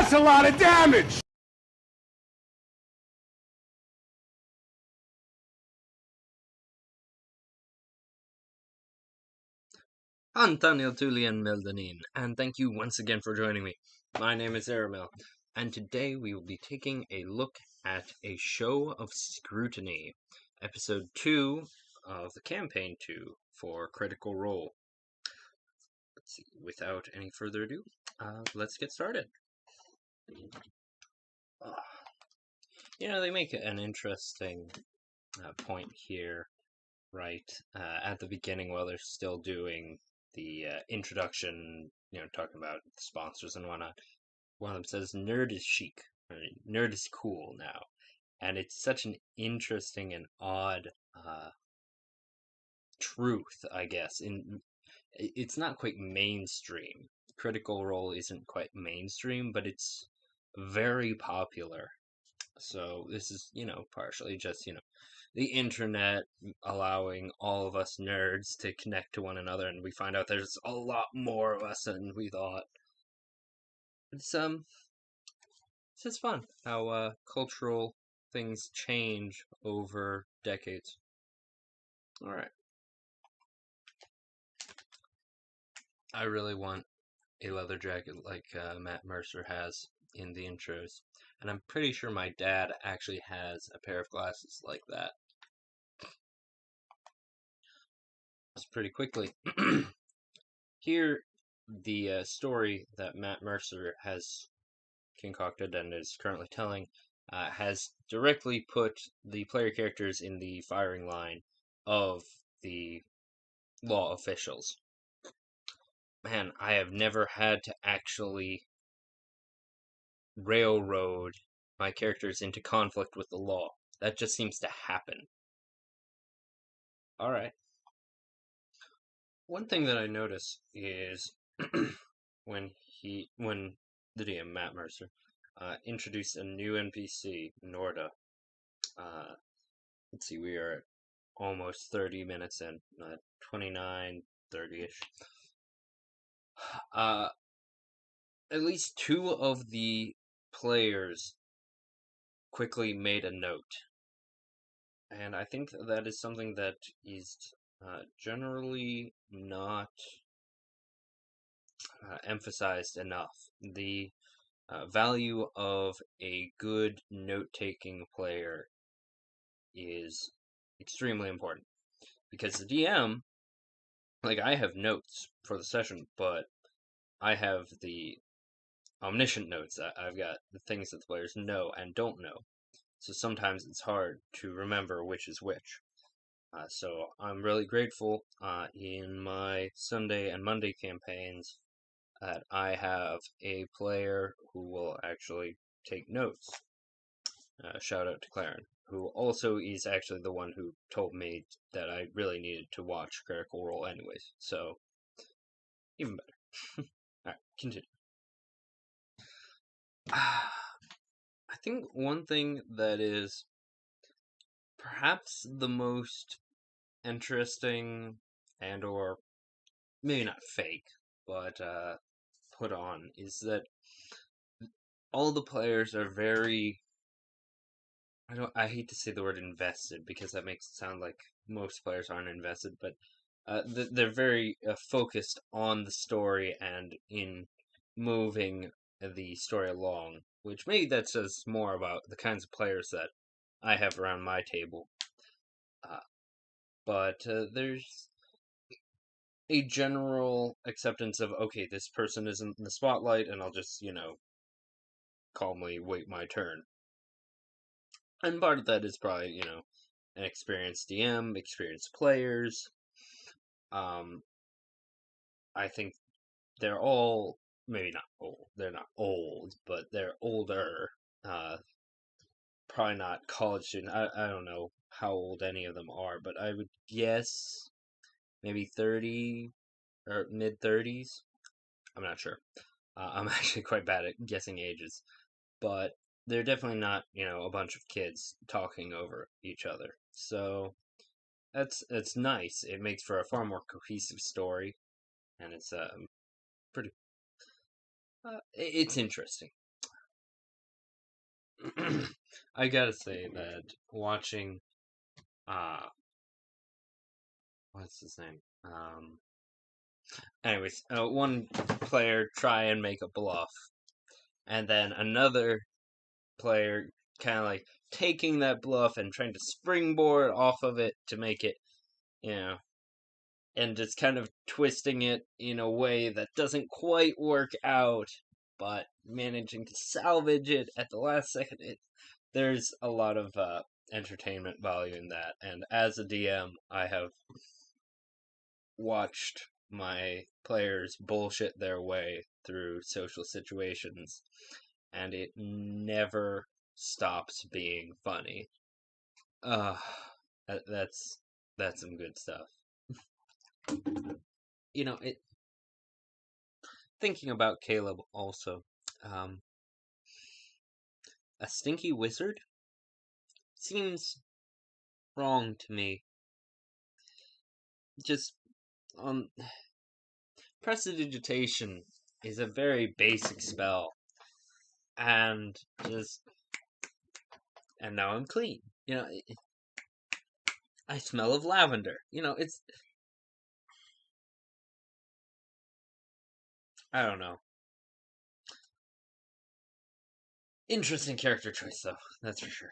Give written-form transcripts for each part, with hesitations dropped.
That's a lot of damage! Antonio Tulian Meldanin, and thank you once again for joining me. My name is Aramil, and today we will be taking a look at a show of Scrutiny, episode 2 of the campaign 2 for Critical Role. Let's see, without any further ado, let's get started. They make an interesting point here, right, at the beginning while they're still doing the introduction, talking about the sponsors and whatnot. One of them says, "Nerd is chic," or "Nerd is cool now," and it's such an interesting and odd truth, I guess. It's not quite mainstream. Critical Role isn't quite mainstream, but it's very popular. So this is, partially just, the internet allowing all of us nerds to connect to one another, and we find out there's a lot more of us than we thought. It's just fun how cultural things change over decades. All right. I really want a leather jacket like Matt Mercer has in the intros, and I'm pretty sure my dad actually has a pair of glasses like that. Just pretty quickly. Here, the story that Matt Mercer has concocted and is currently telling has directly put the player characters in the firing line of the law officials. Man, I have never had to actually railroad my characters into conflict with the law. That just seems to happen. Alright. One thing that I notice is when the DM, Matt Mercer, introduced a new NPC, Norda. Let's see, we are at almost 30 minutes in, 29, 30-ish. At least two of the players quickly made a note. And I think that is something that is generally not emphasized enough. The value of a good note-taking player is extremely important. Because the DM, I have notes for the session, but I have the omniscient notes. I've got the things that the players know and don't know. So sometimes it's hard to remember which is which. So I'm really grateful in my Sunday and Monday campaigns that I have a player who will actually take notes. Shout out to Claren, who also is actually the one who told me that I really needed to watch Critical Role anyways. So, even better. Alright, continue. I think one thing that is perhaps the most interesting and or maybe not fake, but put on is that all the players are very I hate to say the word invested because that makes it sound like most players aren't invested, but they're very focused on the story and in moving the story along, which maybe that says more about the kinds of players that I have around my table. But there's a general acceptance of, okay, this person isn't in the spotlight, and I'll just, calmly wait my turn. And part of that is probably, an experienced DM, experienced players. I think they're all, maybe not old, they're not old, but they're older. Probably not college student. I don't know how old any of them are, but I would guess maybe 30 or mid 30s. I'm not sure. I'm actually quite bad at guessing ages, but they're definitely not, a bunch of kids talking over each other. So that's nice. It makes for a far more cohesive story, and it's pretty. It's interesting. I gotta say that watching, what's his name? Anyways, one player try and make a bluff, and then another player kind of like taking that bluff and trying to springboard off of it to make it, you know, and just kind of twisting it in a way that doesn't quite work out, but managing to salvage it at the last second. There's a lot of entertainment value in that, and as a DM, I have watched my players bullshit their way through social situations, and it never stops being funny. Uh, that's some good stuff. It thinking about Caleb also, um, a stinky wizard seems wrong to me. Just on prestidigitation is a very basic spell, and now I'm clean. I smell of lavender. I don't know. Interesting character choice, though. That's for sure.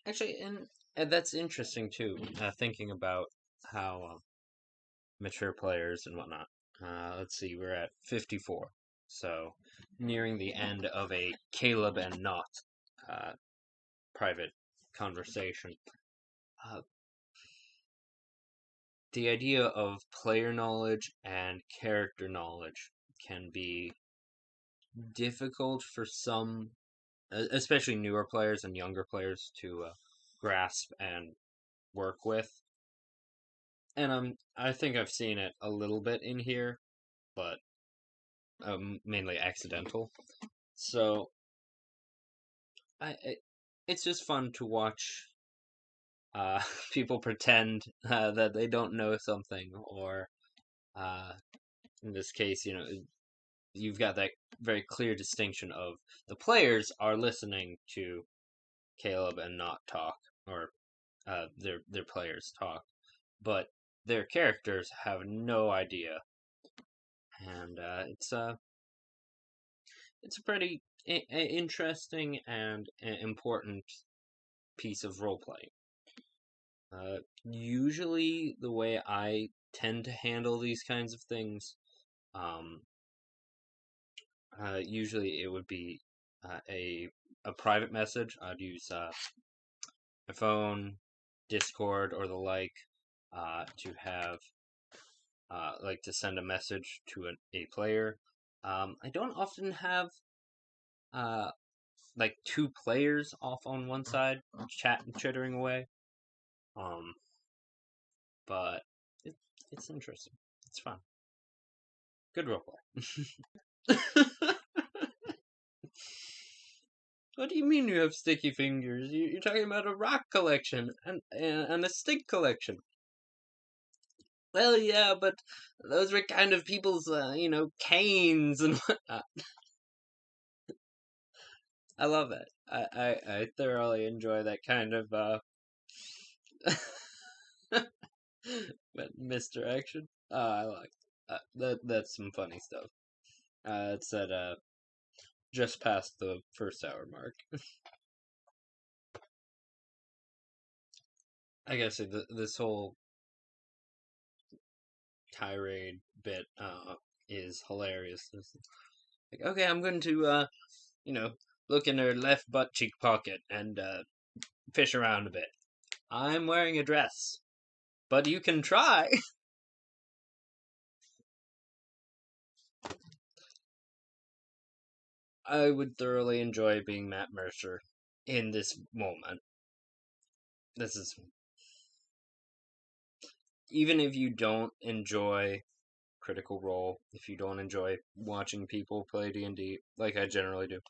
Actually, and that's interesting too. Thinking about how mature players and whatnot. Let's see, we're at 54, so nearing the end of a Caleb and Not private conversation. Uh, the idea of player knowledge and character knowledge can be difficult for some, especially newer players and younger players, to grasp and work with. And I think I've seen it a little bit in here, but mainly accidental. So it's just fun to watch people pretend that they don't know something, or uh, in this case, you've got that very clear distinction of the players are listening to Caleb and Not talk, or their players talk, but their characters have no idea, and it's a pretty interesting and important piece of role playing. Usually, the way I tend to handle these kinds of things, um, usually it would be a private message. I'd use my phone, Discord, or the like, to have like to send a message to a player. I don't often have uh, like two players off on one side, chittering away. But it's interesting. It's fun. Good roleplay. What do you mean you have sticky fingers? You're talking about a rock collection and a stick collection. Well, yeah, but those were kind of people's, canes and whatnot. I love it. I thoroughly enjoy that kind of misdirection. I like that's some funny stuff. It's at just past the first hour mark. I gotta say, this whole tirade bit is hilarious. It's like, okay, I'm going to look in her left butt cheek pocket and fish around a bit. I'm wearing a dress, but you can try. I would thoroughly enjoy being Matt Mercer in this moment. This is, even if you don't enjoy Critical Role, if you don't enjoy watching people play D&D like I generally do,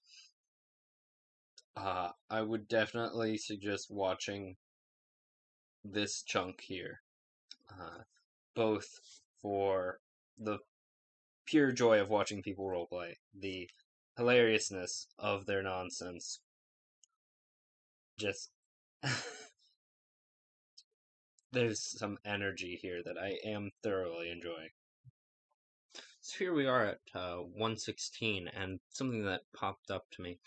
I would definitely suggest watching this chunk here, both for the pure joy of watching people roleplay, the hilariousness of their nonsense. Just there's some energy here that I am thoroughly enjoying. So here we are at 116, and something that popped up to me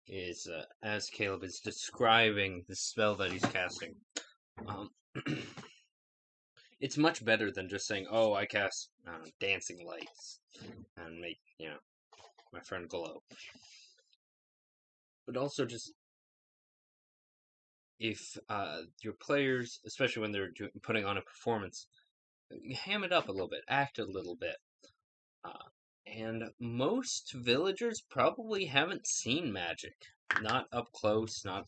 is as Caleb is describing the spell that he's casting. Um, it's much better than just saying, "Oh, I cast dancing lights and make my friend glow." But also just if your players, especially when they're putting on a performance, ham it up a little bit, act a little bit. And most villagers probably haven't seen magic, not up close, not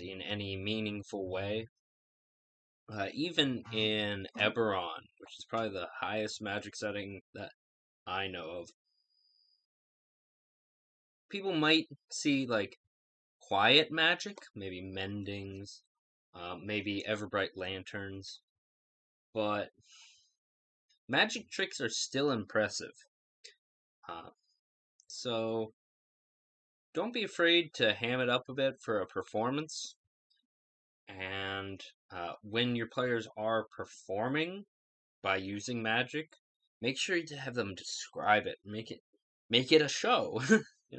in any meaningful way. Even in Eberron, which is probably the highest magic setting that I know of, people might see like quiet magic, maybe mendings, maybe Everbright lanterns, but magic tricks are still impressive. So don't be afraid to ham it up a bit for a performance. And when your players are performing by using magic, make sure to have them describe it. Make it a show. Yeah,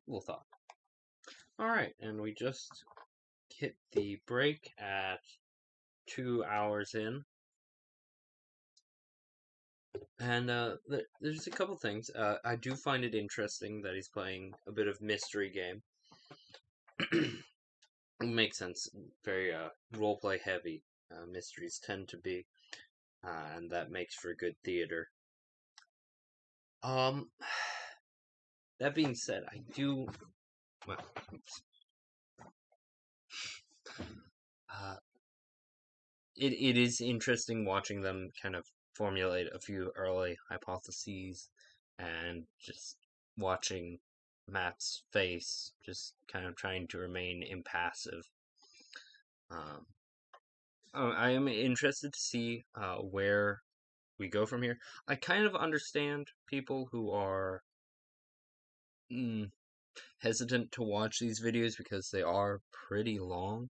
cool thought. All right, and we just hit the break at 2 hours in. And there's a couple things. I do find it interesting that he's playing a bit of mystery game. It makes sense. Very roleplay heavy. Mysteries tend to be, and that makes for good theater. Um, that being said, I do. Well, uh, it is interesting watching them kind of formulate a few early hypotheses and just watching Matt's face, just kind of trying to remain impassive. Um, I am interested to see where we go from here. I kind of understand people who are hesitant to watch these videos because they are pretty long.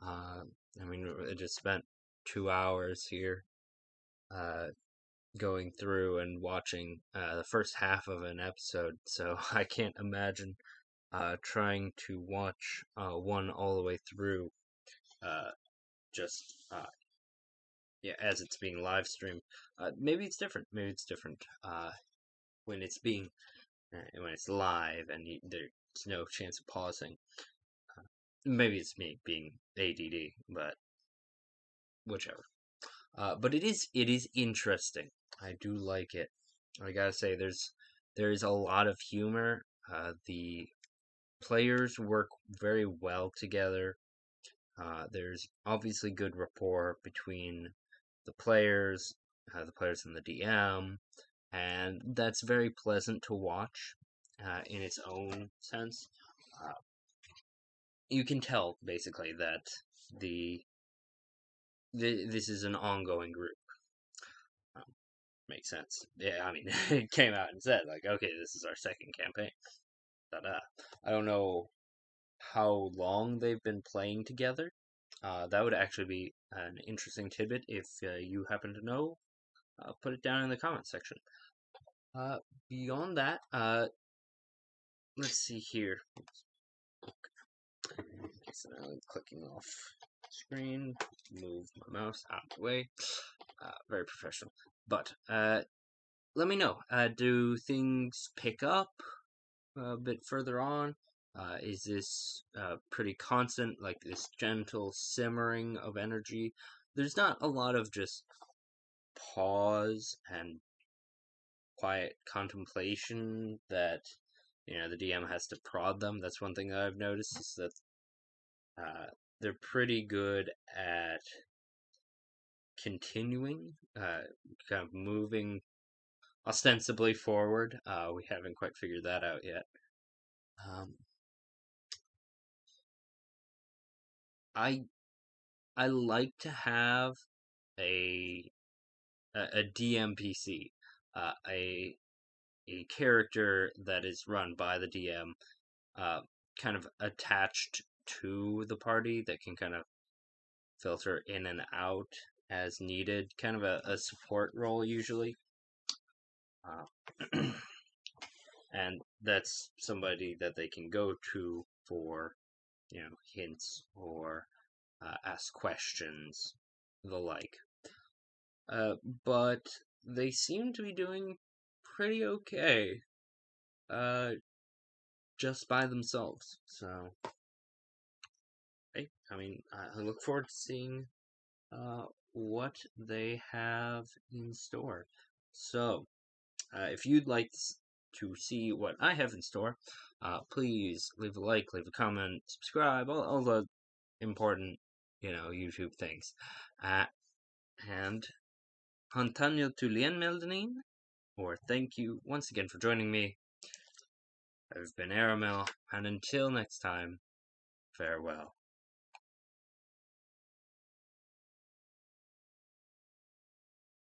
I mean, I just spent 2 hours here going through and watching the first half of an episode, so I can't imagine trying to watch one all the way through just yeah, as it's being live streamed. Maybe it's different. Maybe it's different when it's being when it's live and there's no chance of pausing. Maybe it's me being ADD, but whichever. But it is interesting. I do like it. I gotta say, there's a lot of humor. The players work very well together. There's obviously good rapport between the players and the DM, and that's very pleasant to watch in its own sense. Uh, you can tell basically that the this is an ongoing group. Um, Makes sense. Yeah, I mean, it came out and said like, okay, this is our second campaign. But I don't know how long they've been playing together. That would actually be an interesting tidbit if you happen to know. Put it down in the comment section. Beyond that, let's see here. Okay, so now I'm clicking off screen, move my mouse out of the way. Very professional. But let me know. Do things pick up a bit further on? Is this pretty constant, like this gentle simmering of energy? There's not a lot of just pause and quiet contemplation that the DM has to prod them. That's one thing that I've noticed is that they're pretty good at continuing, kind of moving ostensibly forward. We haven't quite figured that out yet. I I like to have a DMPC. a character that is run by the DM, kind of attached to the party that can kind of filter in and out as needed, kind of a support role usually. And that's somebody that they can go to for, hints or ask questions, the like. But they seem to be doing pretty okay, just by themselves. So, hey, I look forward to seeing what they have in store. So, if you'd like to see what I have in store, please leave a like, leave a comment, subscribe, all the important, YouTube things. And Hantanyo Tulien Meldenin, or thank you once again for joining me. I've been Aramel, and until next time, farewell.